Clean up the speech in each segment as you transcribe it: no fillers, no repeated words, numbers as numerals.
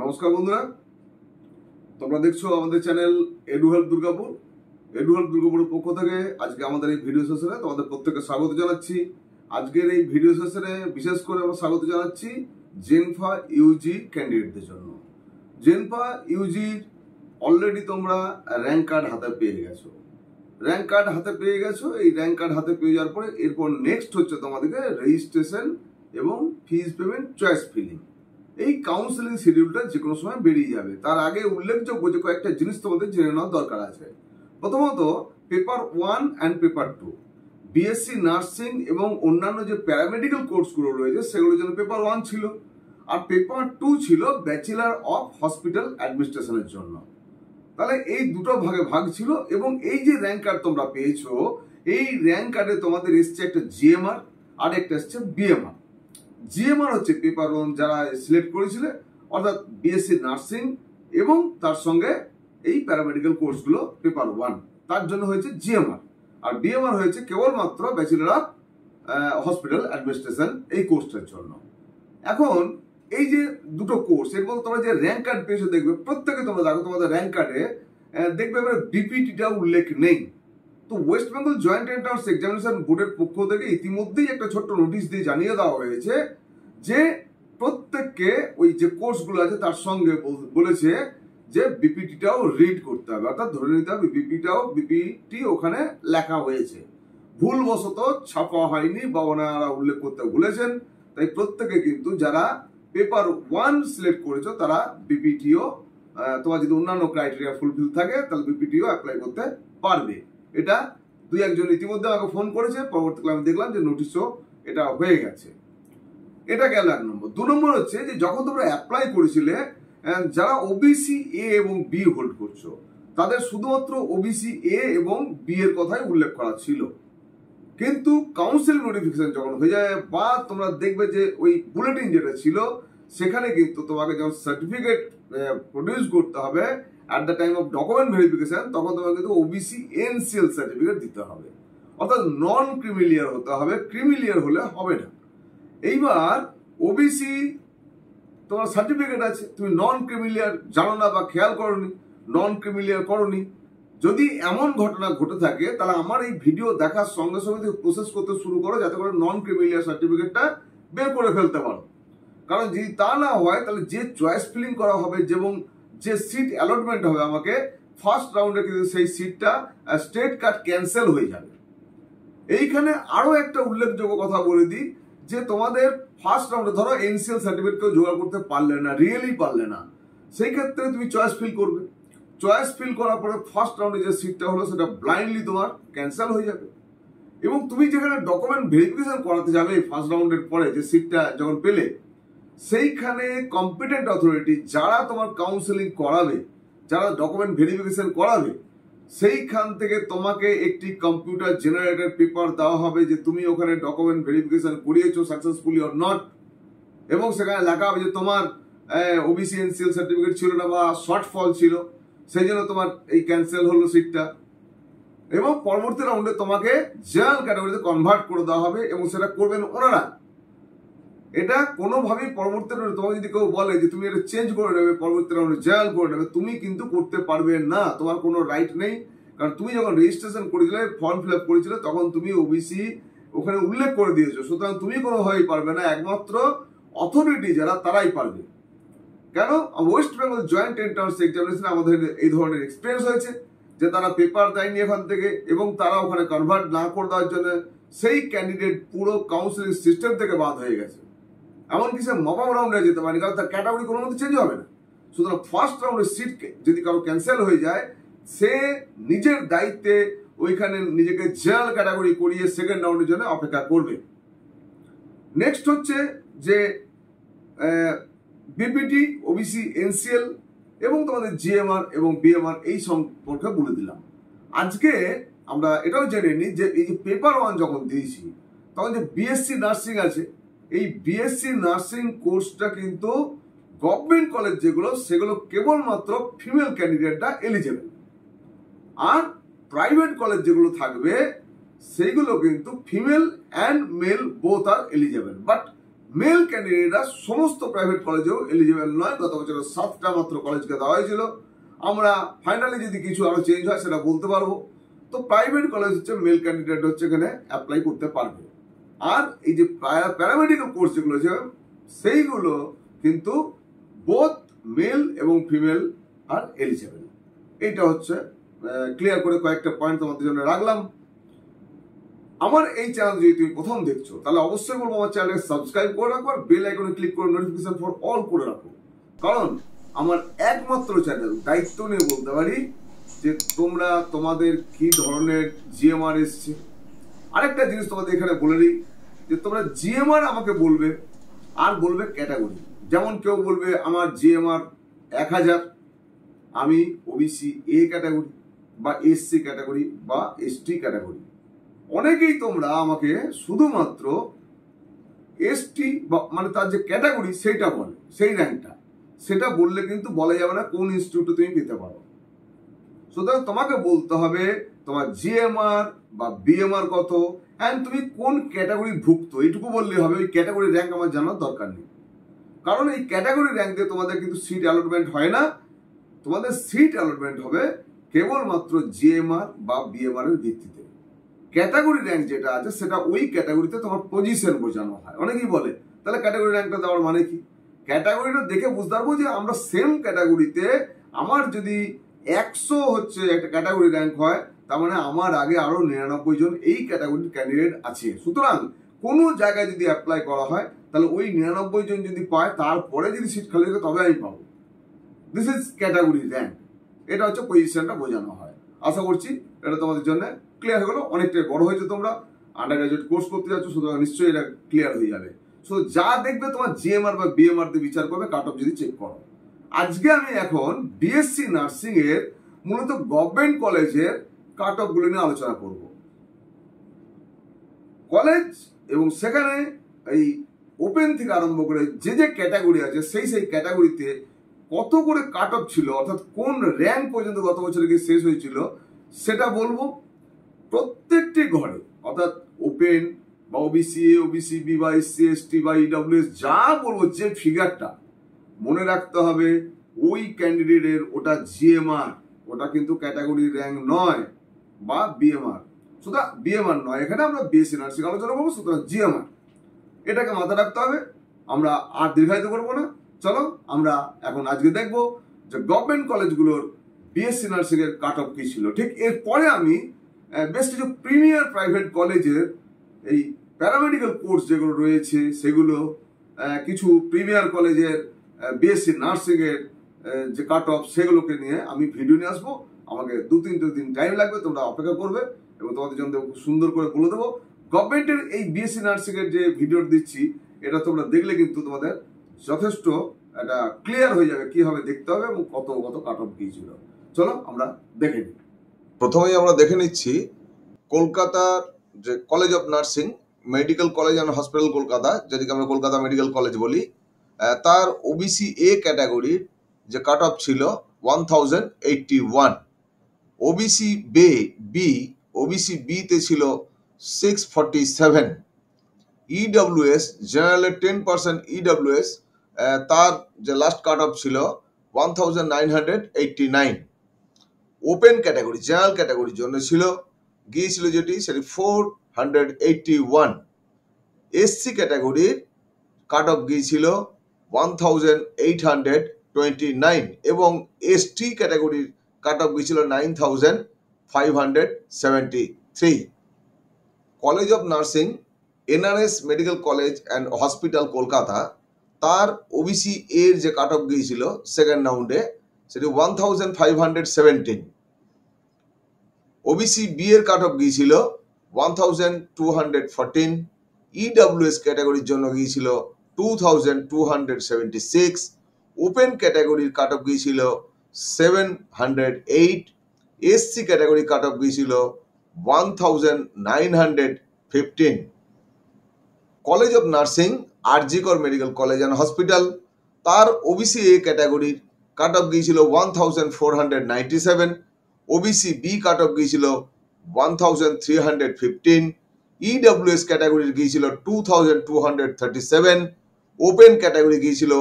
নমস্কার বন্ধুরা, তোমরা দেখছো আমাদের চ্যানেল এডুহেল্প দুর্গাপুর। এডুহেল্প দুর্গাপুরের পক্ষ থেকে আজকে আমাদের এই ভিডিও সেশনে তোমাদের প্রত্যেককে স্বাগত জানাচ্ছি। আজকের এই ভিডিও সেশনে বিশেষ করে আমরা স্বাগত জানাচ্ছি জেনফা ইউজি ক্যান্ডিডেটদের জন্য। জেনফা ইউজির অলরেডি তোমরা র্যাঙ্ক কার্ড হাতে পেয়ে গেছো। এই র্যাঙ্ক কার্ড হাতে পেয়ে যাওয়ার পরে এরপর নেক্সট হচ্ছে তোমাদেরকে রেজিস্ট্রেশন এবং ফিজ পেমেন্ট, চয়েস ফিলিং। এই কাউন্সেলিং শিডিউলটা যে কোনো সময় বেরিয়ে যাবে। তার আগে উল্লেখযোগ্য যে কয়েকটা জিনিস তোমাদের জেনে নেওয়ার দরকার আছে। প্রথমত, paper 1 and paper 2 BSc nursing এবং অন্যান্য যে প্যারামেডিক্যাল কোর্সগুলো রয়েছে সেগুলোর জন্য পেপার 1 ছিল, আর পেপার 2 ছিল ব্যাচেলার অফ হসপিটাল অ্যাডমিনিস্ট্রেশনের জন্য। তাহলে এই দুটো ভাগে ভাগ ছিল। এবং এই যে র্যাঙ্ক কার্ড তোমরা পেয়েছো, এই র্যাঙ্ক কার্ডে তোমাদের এসছে একটা জিএমআর আর একটা এসছে বিএমআর। জিএমআর হচ্ছে পেপার 1 যারা সিলেক্ট করেছিলে, অর্থাৎ বিএসসি নার্সিং এবং তার সঙ্গে এই প্যারামেডিক্যাল কোর্সগুলো পেপার 1, তার জন্য হয়েছে জিএমআর। আর বিএমআর হয়েছে কেবলমাত্র ব্যাচেলার অফ হসপিটাল অ্যাডমিনিস্ট্রেশন এই কোর্সটার জন্য। এখন এই যে দুটো কোর্স, এর মধ্যে তোমরা যে র্যাঙ্ক কার্ড পেয়েছো দেখবে প্রত্যেকে তোমরা দেখো তোমাদের র্যাঙ্ক কার্ডে দেখবে এবার বিপিটিটা উল্লেখ নেই। তো West Bengal joint entrance examination বোর্ডের পক্ষ থেকে ইতিমধ্যেই একটা ছোট্ট নোটিশ দিয়ে জানিয়ে দেওয়া হয়েছে যে প্রত্যেককে ওই যে কোর্সগুলো আছে তার সঙ্গে বলেছে যে বিপিটিটাও রিড করতে হবে, অর্থাৎ ধরে নিতে হবে বিপিটি ওখানে লেখা হয়েছে, ভুলবশত ছাপা হয়নি বা ওনারা উল্লেখ করতে ভুলেছেন। তাই প্রত্যেকে কিন্তু যারা পেপার 1 সিলেক্ট করেছো তারা বিপিটিও, তোমার যদি অন্যান্য ক্রাইটেরিয়া ফুলফিল থাকে তাহলে বিপিটিও অ্যাপ্লাই করতে পারবে। এটা দুই একজন ইতিমধ্যে আমাকে ফোন করেছে, পরবর্তীকালে আমি দেখলাম যে নোটিশও এটা হয়ে গেছে। এটা গেল 1 নম্বর। 2 নম্বর হচ্ছে যে যখন তোমরা অ্যাপ্লাই করেছিলে, যারা ওবিসি এ এবং বি হোল্ড করছো তাদের শুধুমাত্র ওবিসি এ এবং বি এর কথাই উল্লেখ করা ছিল। কিন্তু কাউন্সিল নোটিফিকেশন যখন হয়ে যায় বা তোমরা দেখবে যে ওই বুলেটিন যেটা ছিল সেখানে কিন্তু তোমাকে যখন সার্টিফিকেট প্রডিউস করতে হবে at the time of document verification, তখন তোমাকে কিন্তু ওবিসি এনসিএল সার্টিফিকেট দিতে হবে, অর্থাৎ নন ক্রিমিলিয়ার হতে হবে, ক্রিমিলিয়ার হলে হবে না। এইবার ওবিসি তোমার সার্টিফিকেট আছে, তুমি নন ক্রিমিলিয়ার জানো না বা খেয়াল করনি, নন ক্রিমিলিয়ার করনি, যদি এমন ঘটনা ঘটে থাকে তাহলে আমার এই ভিডিও দেখার সঙ্গে সঙ্গে প্রসেস করতে শুরু করো যাতে করে নন ক্রিমিলিয়ার সার্টিফিকেটটা বের করে ফেলতে পারো। কারণ যদি তা না হয় তাহলে যে চয়েস ফিলিং করা হবে এবং যে সিট অ্যালটমেন্ট হবে আমাকে ফার্স্ট রাউন্ডে, কিন্তু সেই সিটটা স্টেট কাট ক্যান্সেল হয়ে যাবে। এইখানে আরো একটা উল্লেখযোগ্য কথা বলে দিই যে তোমাদের ফার্স্ট রাউন্ডে ধরো এনসিএল সার্টিফিকেট কেউ জোগাড় করতে পারলে না, রিয়েলি পারলে না, সেই ক্ষেত্রে তুমি চয়েস ফিল করবে। চয়েস ফিল করার পরে ফার্স্ট রাউন্ডে যে সিটটা হলো সেটা ব্লাইন্ডলি তোমার ক্যান্সেল হয়ে যাবে। এবং তুমি যেখানে ডকুমেন্ট ভেরিফিকেশন করাতে যাবে ফার্স্ট রাউন্ডের পরে যে সিটটা যখন পেলে, সেইখানে কম্পিটেন্ট অথরিটি যারা তোমার কাউন্সেলিং করাবে, যারা ডকুমেন্ট ভেরিফিকেশন করাবে, সেইখান থেকে তোমাকে একটি কম্পিউটার জেনারেটেড পেপার দেওয়া হবে যে তুমি ওখানে ডকুমেন্ট ভেরিফিকেশন করিয়েছো সাকসেসফুলি অর নট, এবং সেখানে লেখা হবে যে তোমার ওবিসি এনসিএল সার্টিফিকেট ছিল না বা শর্ট ফল ছিল, সেই জন্য তোমার এই ক্যান্সেল হলো সিটটা। এবং পরবর্তী রাউন্ডে তোমাকে জেনারেল ক্যাটাগরিতে কনভার্ট করে দেওয়া হবে এবং সেটা করবেন ওনারা। এটা কোনোভাবেই পরবর্তী রাউন্ডে তোমাকে যদি কেউ বলে যে তুমি এটা চেঞ্জ করে নেবে, পরবর্তী রাউন্ডে জেনারেল করে নেবে, তুমি কিন্তু করতে পারবে না, তোমার কোনো রাইট নেই। কারণ তুমি যখন রেজিস্ট্রেশন করেছিলে, ফর্ম ফিল আপ করেছিলে, তখন তুমি ওবিসি ওখানে উল্লেখ করে দিয়েছো, সুতরাং তুমি কোনোভাবেই পারবে না, একমাত্র অথরিটি যারা তারাই পারবে। কেন? ওয়েস্ট বেঙ্গল জয়েন্ট এন্ট্রান্স এক্সামিনেশনে আমাদের এই ধরনের এক্সপিরিয়েন্স হয়েছে যে তারা পেপার দেয়নি এখান থেকে এবং তারা ওখানে কনভার্ট না করে দেওয়ার জন্য সেই ক্যান্ডিডেট পুরো কাউন্সিলিং সিস্টেম থেকে বাদ হয়ে গেছে। এমনকি সে মপাম রাউন্ডে যেতে পারেনি, কারণ তার ক্যাটাগরি কোনো মধ্যে চেঞ্জ হবে না। সুতরাং ফার্স্ট রাউন্ডের সিট যদি কারো ক্যান্সেল হয়ে যায়, সে নিজের দায়িত্বে ওইখানে নিজেকে জেনারেল ক্যাটাগরি করিয়ে সেকেন্ড রাউন্ডের জন্য অপেক্ষা করবে। নেক্সট হচ্ছে যে বিপিটি, ওবিসি এনসিএল এবং তোমাদের জিএমআর এবং বিএমআর এই সম্পর্কে বলে দিলাম। আজকে আমরা এটাও জেনে নিই যে এই যে পেপার 1 যখন দিয়েছি তখন যে বিএসসি নার্সিং আছে, এই বিএসসি নার্সিং কোর্সটা কিন্তু গভর্নমেন্ট কলেজ যেগুলো সেগুলো কেবলমাত্র ফিমেল ক্যান্ডিডেটরা এলিজেবল, আর প্রাইভেট কলেজ যেগুলো থাকবে সেগুলো কিন্তু female and male both are eligible, but male ক্যান্ডিডেটরা সমস্ত প্রাইভেট কলেজেও এলিজিবল নয়। গত বছর 7টা মাত্র কলেজকে দেওয়া হয়েছিল। আমরা ফাইনালি যদি কিছু আরো চেঞ্জ হয় সেটা বলতে পারবো। তো প্রাইভেট কলেজ হচ্ছে মেল ক্যান্ডিডেট হচ্ছে এখানে অ্যাপ্লাই করতে পারবে। আর এই যে প্যারামেডিক্যাল কোর্স যেগুলো আছে সেইগুলো কিন্তু বোথ মেল এবং ফিমেল আর এলিজিবল। এইটা হচ্ছে ক্লিয়ার করে কয়েকটা পয়েন্ট তোমাদের জন্য রাখলাম। আমার এই চ্যানেল যদি তুমি প্রথম দেখছো তাহলে অবশ্যই বলবো আমার চ্যানেলকে সাবস্ক্রাইব করে রাখো আর বেল আইকনে ক্লিক করে নোটিফিকেশন ফর অল করে রাখো। কারণ আমার একমাত্র চ্যানেল, দায়িত্ব নিয়ে বলতে পারি যে তোমরা তোমাদের কি ধরনের জিএমআর এসছে। আরেকটা জিনিস তোমাদের এখানে বলে দিই যে তোমরা জিএমআর আমাকে বলবে আর বলবে ক্যাটাগরি। যেমন কেউ বলবে আমার জিএমআর 1000, আমি ওবিসি এ ক্যাটাগরি বা এসসি ক্যাটাগরি বা এসটি ক্যাটাগরি। অনেকেই তোমরা আমাকে শুধুমাত্র এসটি বা মানে তার যে ক্যাটাগরি সেইটা বলে, সেই র্যাঙ্কটা, সেটা বললে কিন্তু বলা যাবে না কোন ইনস্টিটিউটে তুমি পেতে পারো। সুতরাং তোমাকে বলতে হবে তোমার জিএমআর বা বিএমআর কত অ্যান্ড তুমি কোন ক্যাটাগরি ভুক্ত, এইটুকু বললেই হবে। ওই ক্যাটাগরি র্যাঙ্ক আমার জানার দরকার নেই। কারণ এই ক্যাটাগরি র্যাঙ্ক দিয়ে তোমাদের কিন্তু সিট অ্যালটমেন্ট হয় না। তোমাদের সিট অ্যালটমেন্ট হবে কেবলমাত্র জিএমআর বা বিএমআর এর ভিত্তিতে। ক্যাটাগরি র্যাঙ্ক যেটা আছে সেটা ওই ক্যাটাগরিতে তোমার পজিশন বোঝানো হয়। অনেকেই বলে তাহলে ক্যাটাগরি র্যাঙ্কটা দেওয়ার মানে কি? ক্যাটাগরিটা দেখে বুঝতে পারবো যে আমরা সেম ক্যাটাগরিতে আমার যদি 100 হচ্ছে একটা ক্যাটাগরি র্যাঙ্ক হয়, তার মানে আমার আগে আরো 99 জন এই ক্যাটাগরির ক্যান্ডিডেট আছে। সুতরাং কোনো জায়গায় যদি অ্যাপ্লাই করা হয় তাহলে ওই 99 জন যদি পায় তারপরে যদি সিট খালি থাকে তবে আমি পাবো। This is category rank. এটা হচ্ছে পজিশনটা বোঝানো হয়। আশা করছি এটা তোমাদের জন্য ক্লিয়ার হয়ে গেল। অনেকটাই বড় হয়েছে, তোমরা আন্ডার গ্রাজুয়েট কোর্স করতে যাচ্ছ, সুতরাং নিশ্চয়ই এটা ক্লিয়ার হয়ে যাবে। সো যা দেখবে তোমার জিএমআর বা বিএমআর দিয়ে বিচার করবে কাট অফ যদি চেক করো। আজকে আমি এখন বিএসসি নার্সিং এর মূলত গভর্নমেন্ট কলেজের কাট অফ গুলো নিয়ে আলোচনা করব। কলেজ এবং সেখানে এই ওপেন থেকে আরম্ভ করে যে যে ক্যাটাগরি আছে সেই সেই ক্যাটাগরিতে কত করে কাট অফ ছিল, অর্থাৎ কোন র্যাঙ্ক পর্যন্ত গত বছরে গিয়ে শেষ হয়েছিল সেটা বলবো। প্রত্যেকটি ঘরে অর্থাৎ ওপেন বা ওবিসি এ, ওবিসি বি বা এসসি এসটি বা ইডব্লিউএস যা বলবো, যে ফিগারটা মনে রাখতে হবে ওই ক্যান্ডিডেটের ওটা জিএমআর, ওটা কিন্তু ক্যাটাগরি র্যাঙ্ক নয় বা বিএমআর। সুতরাং বিএমআর নয়, এখানে আমরা বিএসসি নার্সিং আলোচনা করবো, সুতরাং জিএমআর এটাকে মাথায় রাখতে হবে। আমরা আর দীর্ঘায়িত করবো না, চলো আমরা এখন আজকে দেখবো যে গভর্নমেন্ট কলেজগুলোর বিএসসি নার্সিং এর কাট অফ কি ছিল। ঠিক এরপরে আমি বেশ কিছু প্রিমিয়ার প্রাইভেট কলেজের এই প্যারামেডিক্যাল কোর্স যেগুলো রয়েছে সেগুলো, কিছু প্রিমিয়ার কলেজের বিএসসি নার্সিং এর যে কাট অফ সেগুলোকে নিয়ে আমি ভিডিও নিয়ে আসবো। আমাকে 2-3 দিন টাইম লাগবে, তোমরা অপেক্ষা করবে এবং তোমাদের জন্য খুব সুন্দর করে বলে দেবো। গভর্নমেন্টের এই বিএসসি নার্সিং এর যে ভিডিও দিচ্ছি এটা তোমরা দেখলে কিন্তু তোমাদের যথেষ্ট একটা ক্লিয়ার হয়ে যাবে কিভাবে দেখতে হবে এবং কত কত কাট অফ গিয়েছিল। চলো আমরা দেখে নিই। প্রথমেই আমরা দেখে নিচ্ছি কলকাতার যে college of nursing, medical college and hospital Kolkata, যেটিকে আমরা কলকাতা মেডিকেল কলেজ বলি, তার ওবিসি এ ক্যাটাগরির যে কাট অফ ছিল 1081। ওবিসি ওবিসি বিতে ছিল 647। ইডব্লিউএস জেনারেলের 10% ইডব্লিউএস, তার যে লাস্ট কাট অফ ছিল 1989। ওপেন ক্যাটাগরি জেনারেল ক্যাটাগরির জন্য গিয়েছিল যেটি সেটি 481। এসসি ক্যাটাগরির কাট অফ গিয়েছিল 1829 এবং এসটি ক্যাটাগরির কাট অফ গিয়েছিল 9573। College of nursing NRS medical college and hospital Kolkata, তার ওবিসি এর যে কাট অফ গিয়েছিল সেকেন্ড রাউন্ডে সেটি 1517। ওবিসি বি এর কাট অফ গিয়েছিল 1214। ইডব্লিউএস ক্যাটাগরির জন্য গিয়েছিল 2276। ওপেন ক্যাটাগরির কাট অফ গিয়েছিল 708। এসসি ক্যাটাগরি কাট অফ গিয়েছিল 1915। কলেজ অফ নার্সিং আরজি কর মেডিকেল কলেজ অ্যান্ড হসপিটাল, তার ওবিসি এ ক্যাটাগরির কাট অফ গিয়েছিল 1497। ওবিসি বি কাট অফ গিয়েছিল 1315। ইডব্লিউএস ক্যাটাগরির গিয়েছিল 2237। ওপেন ক্যাটাগরি গিয়েছিল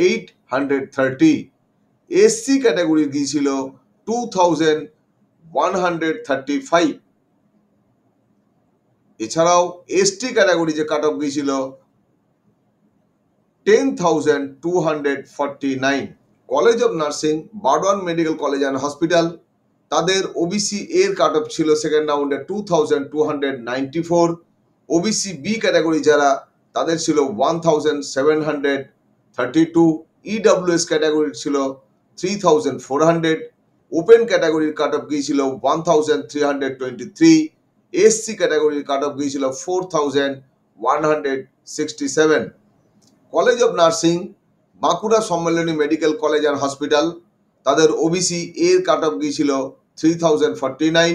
830, এসসি ক্যাটাগরি গিয়েছিল 2135। এছাড়াও এসটি ক্যাটাগরি যে কাট অফ গিয়েছিল 10,249। College of nursing, Burdwan medical college and hospital, তাদের ওবিসি এর কাট অফ ছিল সেকেন্ড রাউন্ডে 2294। ওবিসি বি ক্যাটাগরি যারা, তাদের ছিল 1732। ইডব্লিউএস ক্যাটাগরি ছিল 3400। ওপেন ক্যাটাগরির কাট অফ গিয়েছিল 1323। এসসি ক্যাটাগরির কাট অফ গিয়েছিল 4167। College of nursing, Bankura Sammilani medical college and hospital, তাদের ওবিসি এর কাট অফ গিয়েছিল 3049।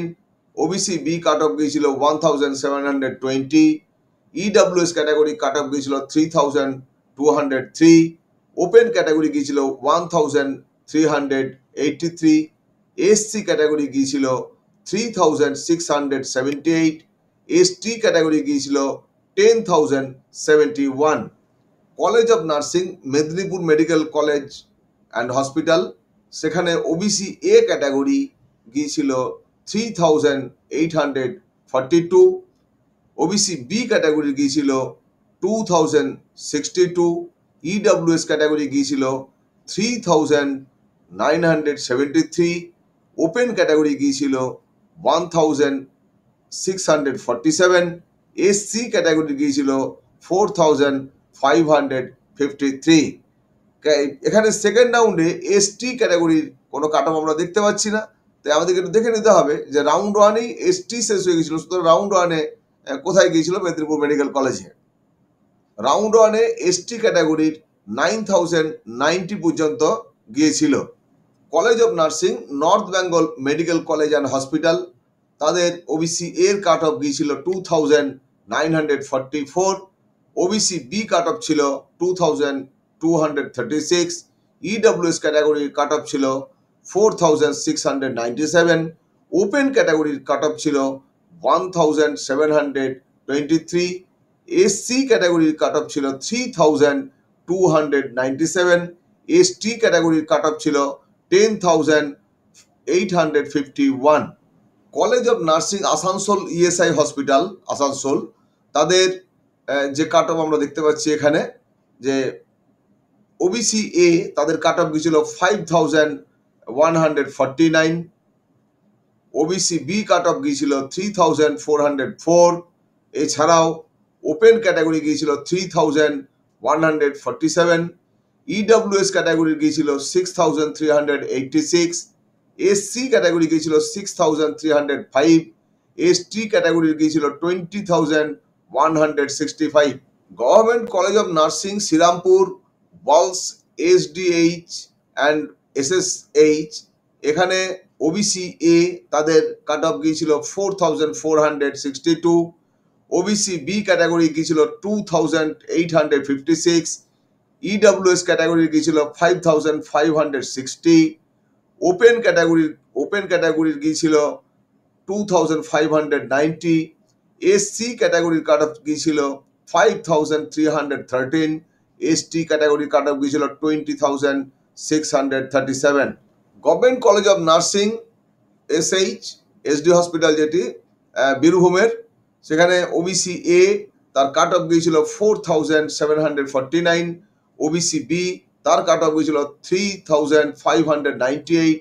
ওবিসি বি কাট অফ গিয়েছিল 1720। ইডব্লিউএস ক্যাটাগরি কাট অফ গিয়েছিল 3203। ওপেন ক্যাটাগরি গিয়েছিল 1383। এসসি ক্যাটাগরি গিয়েছিল 3678। এসটি ক্যাটাগরি গিয়েছিল 10,071। College of nursing, Medinipur medical college and hospital, সেখানে ওবিসি এ ক্যাটাগরি গিয়েছিল 3842। ওবিসি বি ক্যাটাগরি গিয়েছিল 2062। ইডব্লিউএস ক্যাটাগরি গিয়েছিল 3973। ওপেন ক্যাটাগরি গিয়েছিল 1647। এসসি ক্যাটাগরি গিয়েছিল 4553। এখানে সেকেন্ড রাউন্ডে এসটি ক্যাটাগরির কোনো কাট অফ আমরা দেখতে পাচ্ছি না, তাই আমাদেরকে একটু দেখে নিতে হবে যে রাউন্ড ওয়ানেই এসটি শেষ হয়ে গেছিল। সুতরাং রাউন্ড ওয়ানে কোথায় গিয়েছিল? মেদিনীপুর মেডিকেল কলেজে। রাউন্ড ওয়ানে এসটি ক্যাটাগরির 9090 পর্যন্ত গিয়েছিল। College of nursing, north Bengal medical college and hospital, তাদের ওবিসি এর কাট অফ গিয়েছিল 2944। ওবিসি বি কাট অফ ছিল 2236। ইডব্লিউএস ক্যাটাগরির কাট অফ ছিল 4697। ওপেন ক্যাটাগরির কাট অফ ছিল 1723। এসসি ক্যাটাগরির কাট অফ ছিল 3297। এসটি ক্যাটাগরির কাট অফ ছিল 10,851। College of nursing Asansol ESI hospital Asansol, তাদের যে কাট অফ আমরা দেখতে পাচ্ছি এখানে, যে ওবিসি এ তাদের কাট অফ গিয়েছিল 5149। ওবিসি বি কাট অফ গিয়েছিল 3404। এছাড়াও ওপেন ক্যাটাগরি গিয়েছিল 3147। ইডব্লিউএস ক্যাটাগরি গিয়েছিল 6386। এসসি ক্যাটাগরি গিয়েছিল 6305। এসটি ক্যাটাগরি গিয়েছিল 20,165। Government college of nursing Serampore, বলস এসডিএইচ অ্যান্ড এসএসএইচ, এখানে ওবিসি এ তাদের কাট অফ গিয়েছিল 4462। ওবিসি বি ক্যাটাগরি গিয়েছিল 2856। ইডব্লিউএস ক্যাটাগরি গিয়েছিল 5560। ওপেন ক্যাটাগরির গিয়েছিল 2590। এসসি ক্যাটাগরির কাট অফ গিয়েছিল 5313। এসটি ক্যাটাগরির কাট অফ গিয়েছিল 20,637। Government college of nursing SH, SD hospital যেটি বীরভূমের, সেখানে ওবিসি এ তার কাট অফ গিয়েছিল 4749। ওবিসি বি তার কাট অফ গিয়েছিল 3598।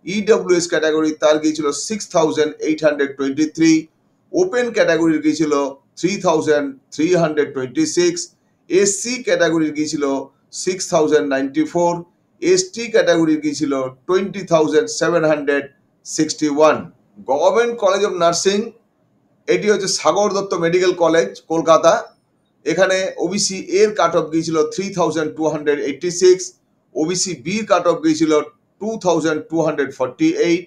ইডব্লিউএস ক্যাটাগরি তার গিয়েছিল 6823। ওপেন ক্যাটাগরির গিয়েছিল 3326। এসসি ক্যাটাগরির গিয়েছিল 6094। এসটি ক্যাটাগরির গিয়েছিল 20,761। গভর্নমেন্ট কলেজ অফ নার্সিং, এটি হচ্ছে সাগর দত্ত মেডিকেল কলেজ কলকাতা, এখানে ওবিসি এর কাট অফ গিয়েছিল 3286। ওবিসি বির কাট অফ গিয়েছিল 2248।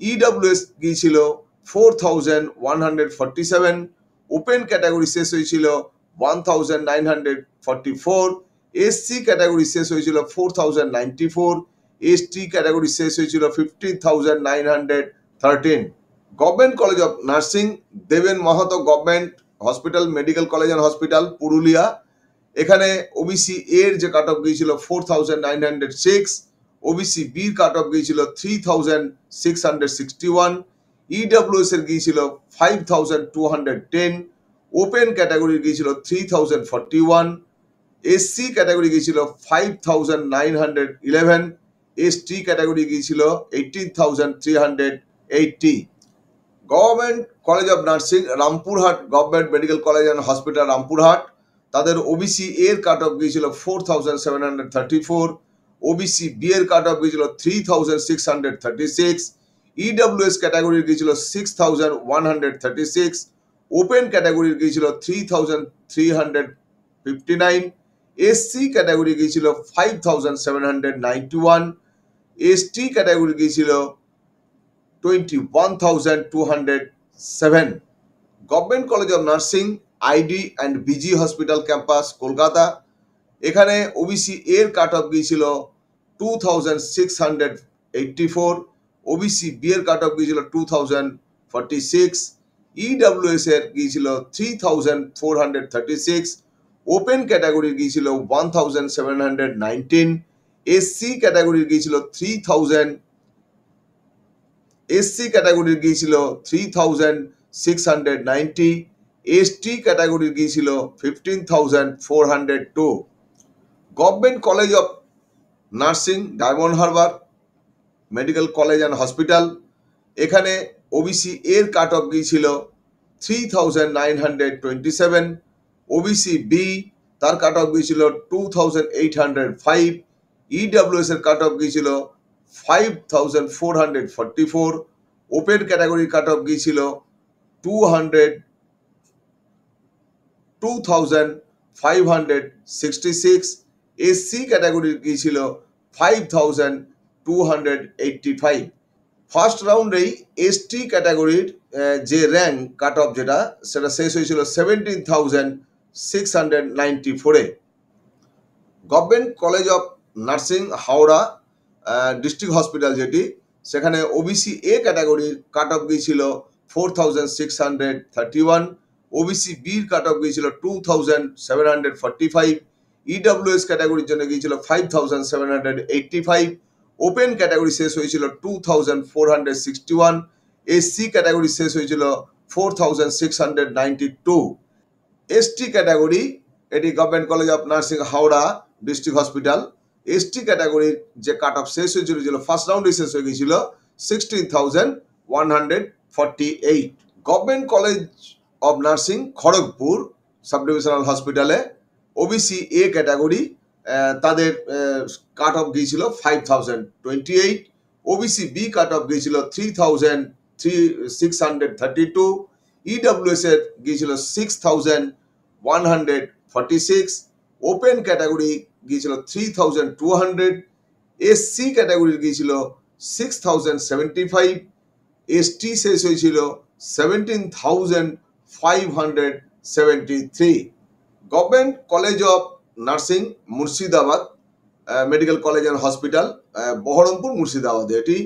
ইডব্লিউএস গিয়েছিল 4147। ওপেন ক্যাটাগরি শেষ হয়েছিল 1944। এসসি ক্যাটাগরি শেষ হয়েছিল 4094। এসটি ক্যাটাগরি শেষ হয়েছিল 15,913। গভর্নমেন্ট কলেজ অফ নার্সিং দেবেন Mahato government hospital medical college and hospital Purulia, এখানে ওবিসি এর যে কাট অফ গিয়েছিল 4906, ওবিসি বির কাট অফ গিয়েছিল 3661, ইডব্লিউএস এর গিয়েছিল 5210, ওপেন ক্যাটাগরি গিয়েছিল 3041, এসসি ক্যাটাগরি গিয়েছিল 5911, এসটি ক্যাটাগরি গিয়েছিল 18380। Government college of nursing Rampurhat government medical college and hospital Rampurhat, তাদের ওবিসি এর কাট অফ গিয়েছিল 4734, ওবিসি বি এর কাট অফ গিয়েছিল 3636, ইডব্লিউএস ক্যাটাগরির গিয়েছিল 6136, ওপেন ক্যাটাগরির গিয়েছিল 3359, এসসি ক্যাটাগরি গিয়েছিল 5791, এসটি ক্যাটাগরি গিয়েছিল 21,207। Government college of nursing ID and busy hospital campus Kolkata, এখানে ওবিসি এর কাট অফ গিয়েছিল 2684, ওবিসি বি এর কাট অফ গিয়েছিল 2046, ইডব্লিউএস এর গিয়েছিল 3436, ওপেন ক্যাটাগরির গিয়েছিল 1719, এসসি ক্যাটাগরির গিয়েছিল 3000, এসসি ক্যাটাগরির গিয়েছিল 3690, এসটি ক্যাটাগরির গিয়েছিল 15402। Government college of nursing diamond Harbour medical college and hospital, এখানে ওবিসি এর কাট অফ গিয়েছিল 3927, ওবিসি বি তার কাট অফ গিয়েছিল 2805, ইডব্লিউএস এর কাট অফ গিয়েছিল 5444, ওপেন ক্যাটাগরির কাট অফ গিয়েছিল 2566, এসসি ক্যাটাগরির গিয়েছিল 5285। ফার্স্ট রাউন্ডেই এসটি ক্যাটাগরির যে র্যাঙ্ক কাট অফ যেটা সেটা শেষ হয়েছিল 17,694-এ। Government college of nursing Howrah district hospital যেটি, সেখানে ওবিসি এ ক্যাটাগরির কাট অফ গিয়েছিল 4631, ওবিসি বির কাট অফ গিয়েছিল 2745, ইডব্লিউএস ক্যাটাগরির জন্য গিয়েছিল 5785, ওপেন ক্যাটাগরি শেষ হয়েছিল 2461, এসসি ক্যাটাগরি শেষ হয়েছিল 4692। এসটি ক্যাটাগরি, এটি government college of nursing Howrah district hospital, ST ক্যাটাগরির যে কাট অফ শেষ হয়েছিল ফার্স্ট রাউন্ডে শেষ হয়ে গিয়েছিল 16,148। Government college of nursing Kharagpur sub divisional হসপিটালে ওবিসি এ ক্যাটাগরি তাদের কাট অফ গিয়েছিল 5028, ওবিসি বি কাট অফ গিয়েছিল 3632, ইডব্লিউএস এর গিয়েছিল 6146, ওপেন ক্যাটাগরি গিয়েছিল 3200, এসসি ক্যাটাগরির গিয়েছিল 6075, এসটি শেষ হয়েছিল 17,573। Government college of nursing Murshidabad medical college and hospital Baharampur মুর্শিদাবাদে এটি,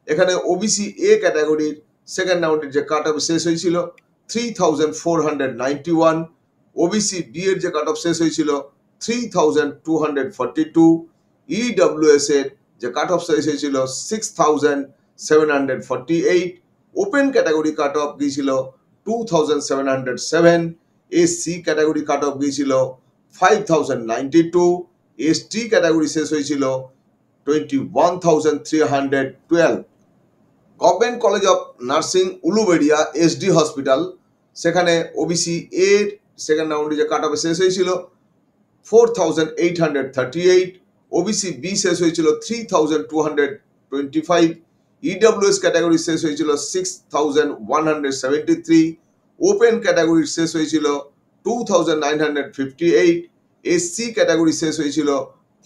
এখানে ওবিসি এ ক্যাটাগরির সেকেন্ড রাউন্ডের যে কাট অফ শেষ হয়েছিল 3491, ওবিসি বি এর যে কাট অফ শেষ হয়েছিল 3242, ইডব্লিউএস এর যে কাট অফ শেষ হয়েছিল 6748, ওপেন ক্যাটাগরি কাট অফ গিয়েছিল 2707, এসসি ক্যাটাগরি কাট অফ গিয়েছিল 5092, এসটি ক্যাটাগরি শেষ হয়েছিল 21,312। Government college of nursing Uluberia SD hospital, সেখানে ওবিসি এর সেকেন্ড রাউন্ডে যে কাট অফ শেষ হয়েছিল 4838, ওবিসি বি শেষ হয়েছিল 3225, ইডব্লিউএস ক্যাটাগরি শেষ হয়েছিল 6173, ওপেন ক্যাটাগরি শেষ হয়েছিল 2958, এসসি ক্যাটাগরি শেষ হয়েছিল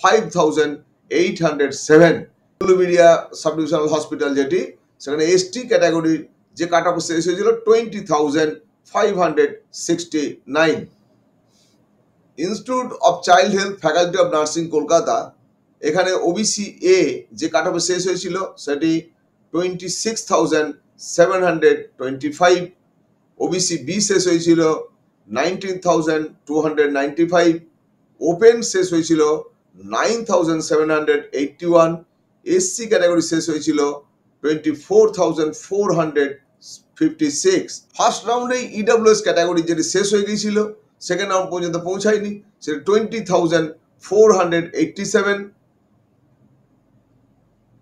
5807। উলুবেড়িয়া সাব ডিভিশনাল হসপিটাল যেটি, সেখানে এসটি ক্যাটাগরির যে কাট অফ শেষ হয়েছিল 20,569। Institute of child health faculty of nursing Kolkata, এখানে ওবিসি এ যে কাট অফ শেষ হয়েছিল সেটি 26,725, ওবিসি বি শেষ হয়েছিল 19,295, ওপেন শেষ হয়েছিল 9,781, এসসি ক্যাটাগরি শেষ হয়েছিল 24,456। ফার্স্ট রাউন্ডেই ইডব্লিউএস ক্যাটাগরি যেটি শেষ হয়ে গিয়েছিল, সেকেন্ড রাউন্ড পর্যন্ত পৌঁছায়নি, সেটা 20,487।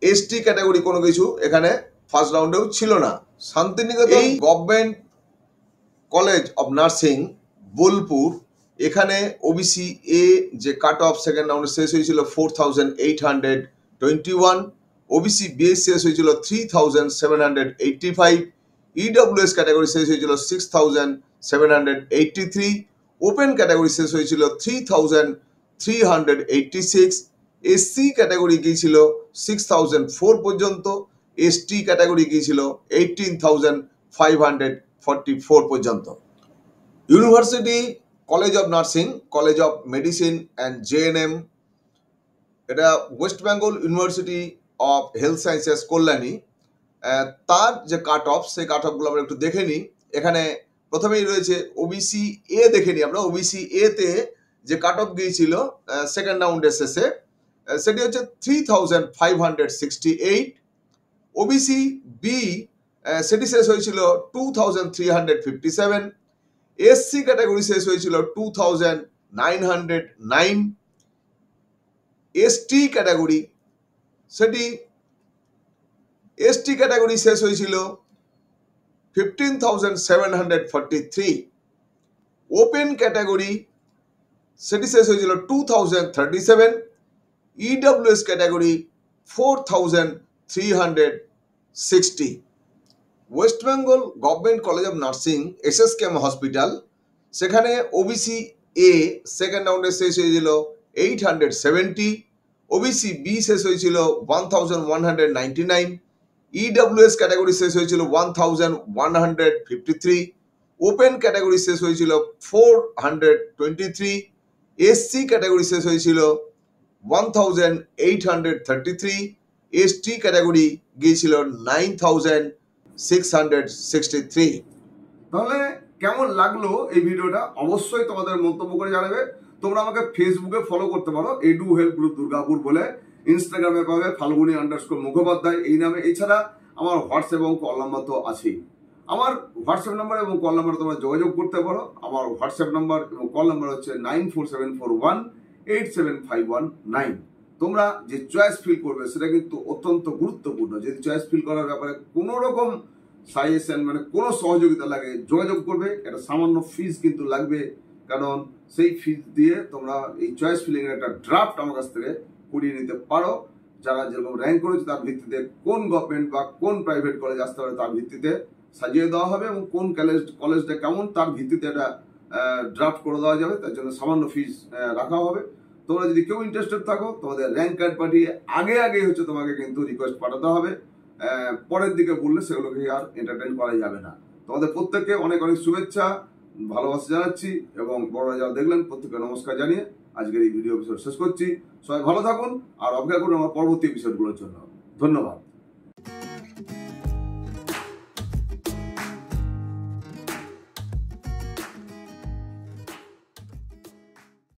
এসটি ক্যাটাগরি কোনো কিছু এখানে ফার্স্ট রাউন্ডেও ছিল না। Santiniketan government college of nursing Bolpur, এখানে ওবিসি এ যে কাট অফ সেকেন্ড রাউন্ডে শেষ হয়েছিল 4,821, ওবিসি বি শেষ হয়েছিল 3,785, ইডব্লিউএস ক্যাটাগরি শেষ হয়েছিল 6,783, ওপেন ক্যাটাগরি শেষ হয়েছিল 3,386, এসসি ক্যাটাগরি গিয়েছিল 6,004 পর্যন্ত, এসটি ক্যাটাগরি গিয়েছিল 18,544 পর্যন্ত। University college of nursing, college of medicine and JNM, এটা West Bengal university of health sciences Kalyani, তার যে কাট অফ, সেই কাট অফগুলো আমরা একটু দেখে নিই। এখানে প্রথমেই রয়েছে ওবিসি এ, দেখে নিই আমরা। ওবিসি এ তে যে কাট অফ গিয়েছিল সেকেন্ড রাউন্ডের শেষে, সেটি হচ্ছে 3,568। ওবিসি বি সেটি শেষ হয়েছিল 2,357। এসসি ক্যাটাগরি শেষ হয়েছিল 2,909। এসটি ক্যাটাগরি, সেটি এসটি ক্যাটাগরি শেষ হয়েছিল 15,743। ওপেন ক্যাটাগরি সেটি শেষ হয়েছিল 2,037। EWS category 4,360। West Bengal government college of nursing SSKM hospital, সেখানে ওবিসি এ সেকেন্ড রাউন্ডে শেষ হয়েছিল 870, ওবিসি বি শেষ হয়েছিল 1,199, ইডব্লিউএস ক্যাটাগরি শেষ হয়েছিল 1,153, ওপেন ক্যাটাগরি শেষ হয়েছিল 423, এসসি ক্যাটাগরি শেষ হয়েছিল 1,833, এসটি ক্যাটাগরি গিয়েছিল 9,663। তাহলে কেমন লাগলো এই ভিডিওটা অবশ্যই তোমাদের মন্তব্য করে জানাবে। তোমরা আমাকে ফেসবুকে ফলো করতে পারো, এডু হেল্প গ্রুপ দুর্গাপুর বলে। ইনস্টাগ্রামে পাবে ফাল্গুনি_মুখোপাধ্যায় এই নামে। এছাড়া আমার হোয়াটসঅ্যাপ এবং কল নাম্বার তো আছেই। আমার হোয়াটসঅ্যাপ নাম্বার এবং কল নাম্বার তোমরা যোগাযোগ করতে পারো। আমার হোয়াটসঅ্যাপ নাম্বার এবং কল নাম্বার হচ্ছে 9474187519। তোমরা যে চয়েস ফিল করবে সেটা কিন্তু অত্যন্ত গুরুত্বপূর্ণ। যদি চয়েস ফিল করার ব্যাপারে কোনো রকম সাজেশন মানে কোনো সহযোগিতা লাগে, যোগাযোগ করবে। একটা সামান্য ফিজ কিন্তু লাগবে, কারণ সেই ফিজ দিয়ে তোমরা এই চয়েস ফিলিং এর একটা ড্রাফট আমার কাছ থেকে করিয়ে নিতে পারো। যারা যেরকম র্যাঙ্ক করেছে তার ভিত্তিতে কোন গভর্নমেন্ট বা কোন প্রাইভেট কলেজ আসতে পারে তার ভিত্তিতে সাজিয়ে দেওয়া হবে, এবং কোন কলেজটা কেমন তার ভিত্তিতে একটা ড্রাফট করে দেওয়া যাবে। তার জন্য সামান্য ফিজ রাখা হবে। তোমরা যদি কেউ ইন্টারেস্টেড থাকো, তোমাদের র্যাঙ্ক কার্ড পাঠিয়ে আগে হচ্ছে তোমাকে কিন্তু রিকোয়েস্ট পাঠাতে হবে। পরের দিকে বললে সেগুলোকে আর এন্টারটেইন করা যাবে না। তোমাদের প্রত্যেককে অনেক অনেক শুভেচ্ছা, ভালোবাসা জানাচ্ছি, এবং বড়রা যারা দেখলেন প্রত্যেককে নমস্কার জানিয়ে আজকের এই ভিডিও এপিসোড শেষ করছি। সবাই ভালো থাকুন আর অপেক্ষা করুন আমার পরবর্তী এপিসোডগুলোর জন্য। ধন্যবাদ।